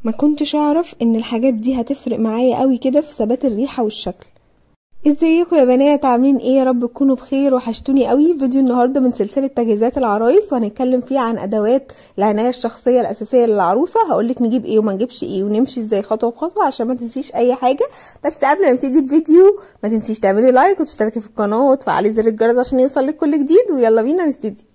ما كنتش اعرف ان الحاجات دي هتفرق معايا قوي كده في ثبات الريحة والشكل. ازيكم يا بنات، عاملين ايه؟ يا رب تكونوا بخير. وحشتوني قوي. فيديو النهارده من سلسله تجهيزات العرايس، وهنتكلم فيه عن ادوات العنايه الشخصيه الاساسيه للعروسه. هقولك نجيب ايه وما نجيبش ايه، ونمشي ازاي خطوه بخطوه عشان ما تنسيش اي حاجه. بس قبل ما نبتدي الفيديو ما تنسيش تعملي لايك وتشتركي في القناه وتفعلي زر الجرس عشان يوصلك كل جديد. ويلا بينا نبتدي.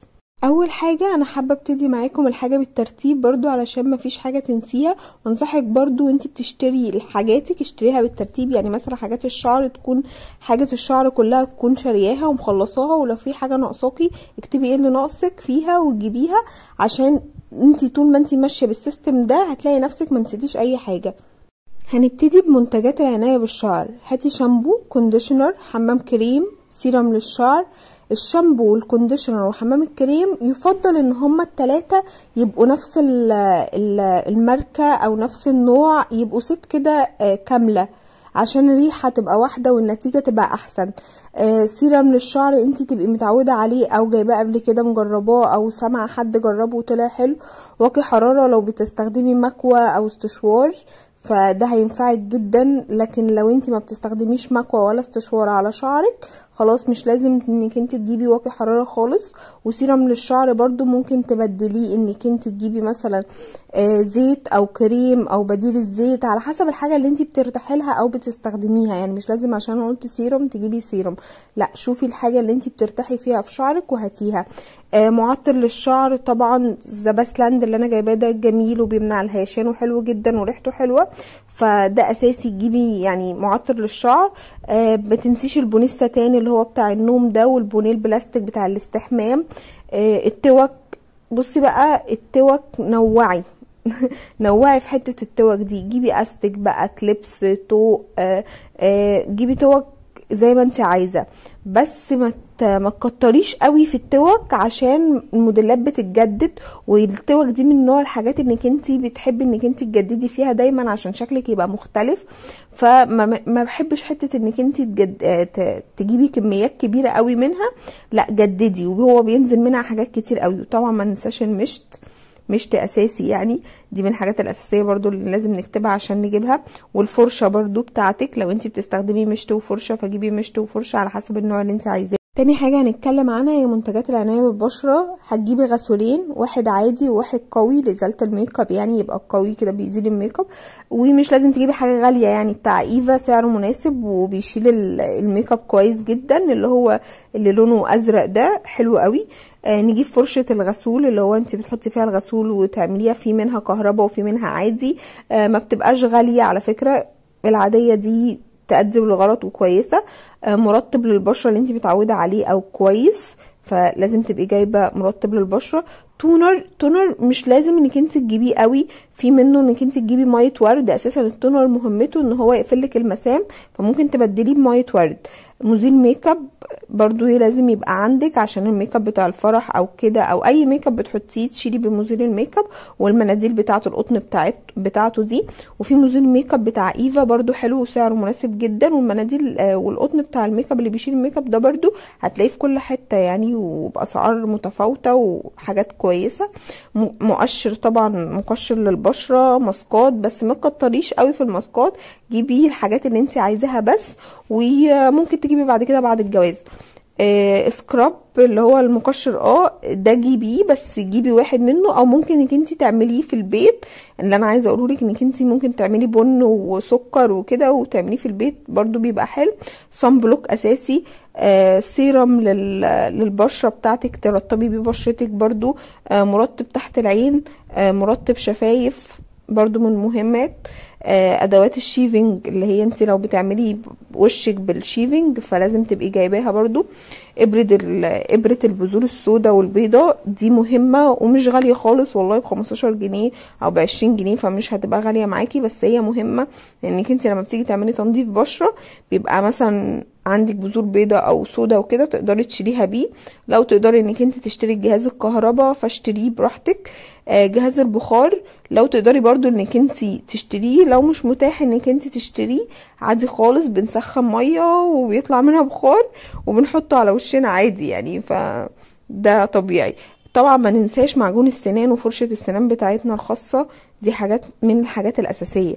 اول حاجه انا حابه ابتدي معاكم الحاجه بالترتيب برضو علشان ما فيش حاجه تنسيها. وانصحك برضو وانتي بتشتري حاجاتك اشتريها بالترتيب. يعني مثلا حاجات الشعر تكون حاجه الشعر كلها تكون شارياها ومخلصاها، ولو في حاجه ناقصاكي اكتبي ايه اللي ناقصك فيها وتجيبيها، عشان انتي طول ما انتي ماشيه بالسيستم ده هتلاقي نفسك ما نسيتيش اي حاجه. هنبتدي بمنتجات العناية بالشعر. هاتي شامبو، كونديشنر، حمام كريم، سيرم للشعر. الشامبو والكونديشنر وحمام الكريم يفضل ان هما التلاتة يبقوا نفس الماركة او نفس النوع، يبقوا ست كده كاملة عشان الريحة تبقى واحدة والنتيجة تبقى احسن. سيرم للشعر انتي تبقي متعودة عليه او جايباه قبل كده مجرباه او سمع حد جربه وطلع حلو. واقي حرارة لو بتستخدمي مكوى او استشوار فده هينفعك جدا. لكن لو انتي ما بتستخدميش مكوى ولا استشوار على شعرك خلاص مش لازم انك انت تجيبي واقي حرارة خالص. وسيرم للشعر برضو ممكن تبدليه انك انت تجيبي مثلا زيت او كريم او بديل الزيت على حسب الحاجة اللي انت بترتاحي لها او بتستخدميها. يعني مش لازم عشان قلت سيرم تجيبي سيرم، لا، شوفي الحاجة اللي انت بترتاحي فيها في شعرك وهاتيها. معطر للشعر طبعا زباسلاند اللي انا جايباه ده جميل وبيمنع الهيشان وحلو جدا وريحته حلوة، فده اساسي تجيبي يعني معطر للشعر. متنسيش البونيه الستان اللي هو بتاع النوم ده، والبونيه البلاستيك بتاع الاستحمام. التوك، بصي بقى التوك نوعي نوعي في حتة التوك دي. جيبي استك بقى، كليبس، طوق، جيبي توك زي ما انت عايزة، بس ما تكتريش قوي في التوك عشان الموديلات بتتجدد. والتوك دي من نوع الحاجات انك انت بتحبي انك انت تجددي فيها دايما عشان شكلك يبقى مختلف. فما بحبش حته انك انت تجيبي كميات كبيره قوي منها، لا جددي. وهو بينزل منها حاجات كتير قوي. وطبعا ما ننساش مشط اساسي، يعني دي من الحاجات الاساسيه برضو اللي لازم نكتبها عشان نجيبها. والفرشه برضو بتاعتك، لو انت بتستخدمي مشط وفرشه فجيبي مشط وفرشه على حسب النوع اللي انت عايزاه. تاني حاجة هنتكلم عنها هي منتجات العناية بالبشرة. هتجيبي غسولين، واحد عادي وواحد قوي لإزالة الميك اب، يعني يبقى قوي كده بيزيل الميك اب. ومش لازم تجيبي حاجة غالية، يعني بتاع ايفا سعره مناسب وبيشيل الميك اب كويس جدا، اللي لونه ازرق ده حلو قوي. نجيب فرشة الغسول اللي هو انت بتحطي فيها الغسول وتعمليها، في منها كهرباء وفي منها عادي. ما بتبقاش غالية على فكرة، العادية دي تأدي الغرض وكويسة. مرطب للبشرة اللي انت متعودة عليه او كويس، فلازم تبقي جايبة مرطب للبشرة. تونر مش لازم انك انت تجيبيه قوي، في منه انك انت تجيبي مية ورد. اساسا التونر مهمته ان هو يقفلك المسام، فممكن تبدليه بمية ورد. مزيل ميك اب برضو لازم يبقى عندك عشان الميك اب بتاع الفرح او كده، او اي ميك اب بتحطيه تشيلي بمزيل الميك اب. والمناديل بتاعه القطن بتاعته دي. وفي مزيل ميك اب بتاع ايفا برضو حلو وسعره مناسب جدا. والمناديل والقطن بتاع الميك اب اللي بيشيل الميك اب ده برضو هتلاقيه في كل حته يعني، وباسعار متفاوته وحاجات كويسه. مقشر طبعا، مقشر للبشره، ماسكات، بس ما تكتريش قوي في الماسكات، جيبي الحاجات اللي انت عايزاها بس. وممكن تجيبي بعد كده بعد الجواز سكراب اللي هو المقشر ده جيبيه، بس جيبي واحد منه. او ممكن انك انت تعمليه في البيت. اللي انا عايزه اقوله لك انك انت ممكن تعملي بن وسكر وكده وتعمليه في البيت برضو بيبقى حلو. صن بلوك اساسي. سيرم للبشره بتاعتك ترطبي بيه بشرتك برضو. مرطب تحت العين، مرطب شفايف برضو من المهمات. ادوات الشيفنج اللي هي انت لو بتعملي وشك بالشيفنج فلازم تبقي جايباها برضو. ابرة البذور السوداء والبيضاء دي مهمة ومش غالية خالص والله، ب15 جنيه او ب20 جنيه، فمش هتبقى غالية معاكي، بس هي مهمة لانك انت لما بتيجي تعملي تنظيف بشرة بيبقى مثلا عندك بذور بيضاء او سوداء وكده تقدري تشيليها بيه. لو تقدري انك انت تشتري جهاز الكهرباء فاشتريه براحتك. جهاز البخار لو تقدري برضو انك انت تشتريه، لو مش متاح انك انت تشتريه عادي خالص، بنسخن مية وبيطلع منها بخار وبنحطه على وشنا عادي يعني، فده طبيعي. طبعا ما ننساش معجون السنان وفرشة السنان بتاعتنا الخاصة، دي حاجات من الحاجات الاساسيه.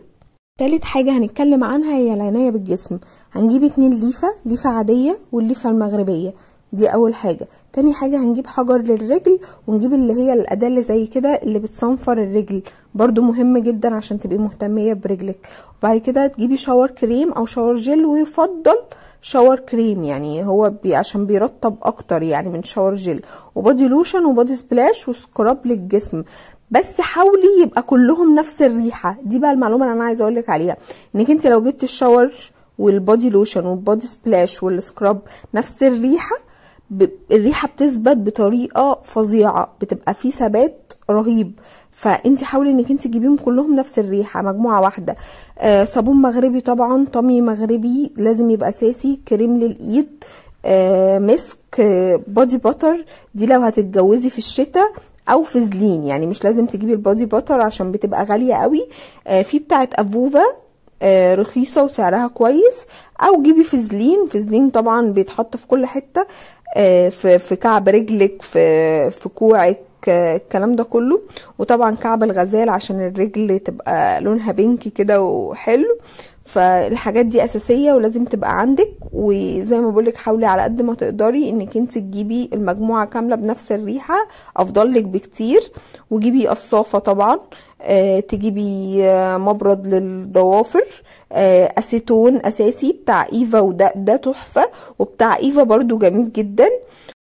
تالت حاجة هنتكلم عنها هي العناية بالجسم. هنجيب 2 ليفة عادية والليفة المغربية، دي اول حاجة. تاني حاجة هنجيب حجر للرجل، ونجيب اللي هي الأداة اللي زي كده اللي بتصنفر الرجل، برضو مهم جدا عشان تبقي مهتمية برجلك. وبعد كده تجيبي شاور كريم او شاور جل، ويفضل شاور كريم يعني هو عشان بيرطب اكتر يعني من شاور جل، وبادي لوشن وبادي سبلاش وسكراب للجسم. بس حاولي يبقى كلهم نفس الريحة. دي بقى المعلومة اللي انا عايزة اقولك عليها، انك انت لو جبت الشاور والبادي لوشن والبادي سبلاش والسكراب نفس الريحة، الريحة بتثبت بطريقة فظيعة، بتبقى فيه ثبات رهيب. فانت حاولي انك انت تجيبيهم كلهم نفس الريحة، مجموعة واحدة. صابون مغربي طبعا، طمي مغربي لازم يبقى اساسي، كريم للايد، مسك، بادي باتر، دي لو هتتجوزي في الشتاء، او فازلين. يعني مش لازم تجيبي البادي باتر عشان بتبقى غالية قوي. في بتاعة افوفا رخيصة وسعرها كويس، او جيبي فازلين طبعا بيتحط في كل حتة، في كعب رجلك، في كوعك، الكلام ده كله. وطبعا كعب الغزال عشان الرجل تبقى لونها بينكي كده وحلو. فالحاجات دي اساسيه ولازم تبقى عندك. وزي ما بقولك حاولي على قد ما تقدري انك انت تجيبي المجموعه كامله بنفس الريحه، افضل لك بكتير. وجيبي قصافه طبعا، تجيبي مبرد للضوافر، اسيتون اساسي بتاع ايفا، وده تحفه، وبتاع ايفا برضو جميل جدا.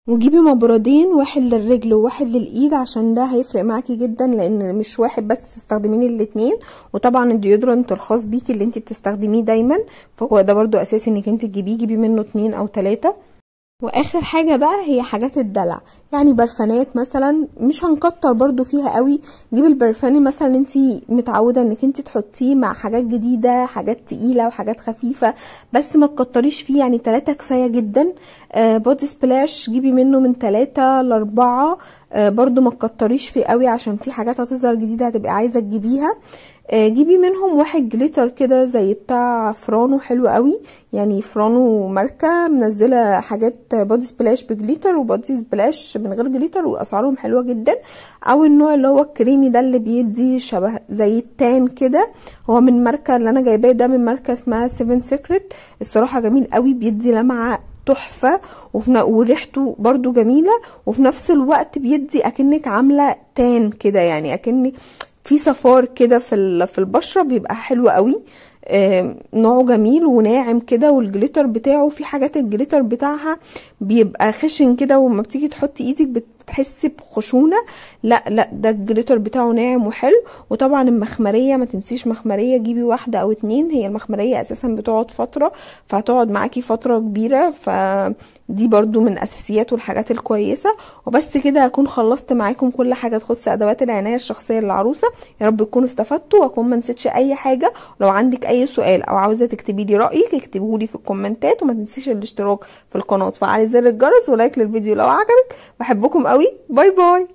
وجيبي مبردين، واحد للرجل وواحد للايد، عشان ده هيفرق معاكي جدا، لان مش واحد بس تستخدمين الاتنين. وطبعا الديودرنت الخاص بيكي اللي انت بتستخدميه دايما، فهو ده برضو اساسي انك انت تجيبيه، جيبي منه 2 أو 3. واخر حاجة بقى هي حاجات الدلع، يعني برفانات مثلا، مش هنكتر برضو فيها قوي. جيبي البرفان مثلا انتي متعودة انك انتي تحطيه مع حاجات جديدة، حاجات تقيلة وحاجات خفيفة، بس ما تكتريش فيه، يعني 3 كفاية جدا. بودي سبلاش جيبي منه من 3 ل4، برضو ما تكتريش فيه قوي عشان في حاجات هتظهر جديدة هتبقي عايزة تجيبيها. جيبي منهم واحد جليتر كده زي بتاع فرانو، حلو قوي، يعني فرانو ماركة منزلة حاجات بودي سبلاش بجليتر وبودي سبلاش من غير جليتر، واسعارهم حلوة جدا. او النوع اللي هو الكريمي ده اللي بيدي شبه زي التان كده، هو من ماركة اللي انا جايباه ده من ماركة اسمها 7 سيكريت، الصراحة جميل قوي، بيدي لمعة تحفة، وريحته برضو جميلة، وفي نفس الوقت بيدي اكنك عاملة تان كده، يعني اكنك في صفار كده في البشرة، بيبقى حلو قوي. نوعه جميل وناعم كده، والجليتر بتاعه في حاجات الجليتر بتاعها بيبقى خشن كده، وما بتيجي تحطي ايدك بتحسي بخشونة. لا ده الجليتر بتاعه ناعم وحلو. وطبعا المخمرية، ما تنسيش مخمرية، جيبي 1 أو 2. هي المخمرية اساسا بتقعد فترة، فهتقعد معاكي فترة كبيرة، دي برضو من اساسيات والحاجات الكويسة. وبس كده هكون خلصت معاكم كل حاجة تخص ادوات العناية الشخصية للعروسة. يا رب تكونوا استفدتوا، واكون ما نسيتش اي حاجة. لو عندك اي سؤال او عاوزة تكتبي لي رأيك، اكتبوه في الكومنتات، وما تنسيش الاشتراك في القناة، وتفعلي زر الجرس، ولايك للفيديو لو عجبك. بحبكم قوي، باي باي.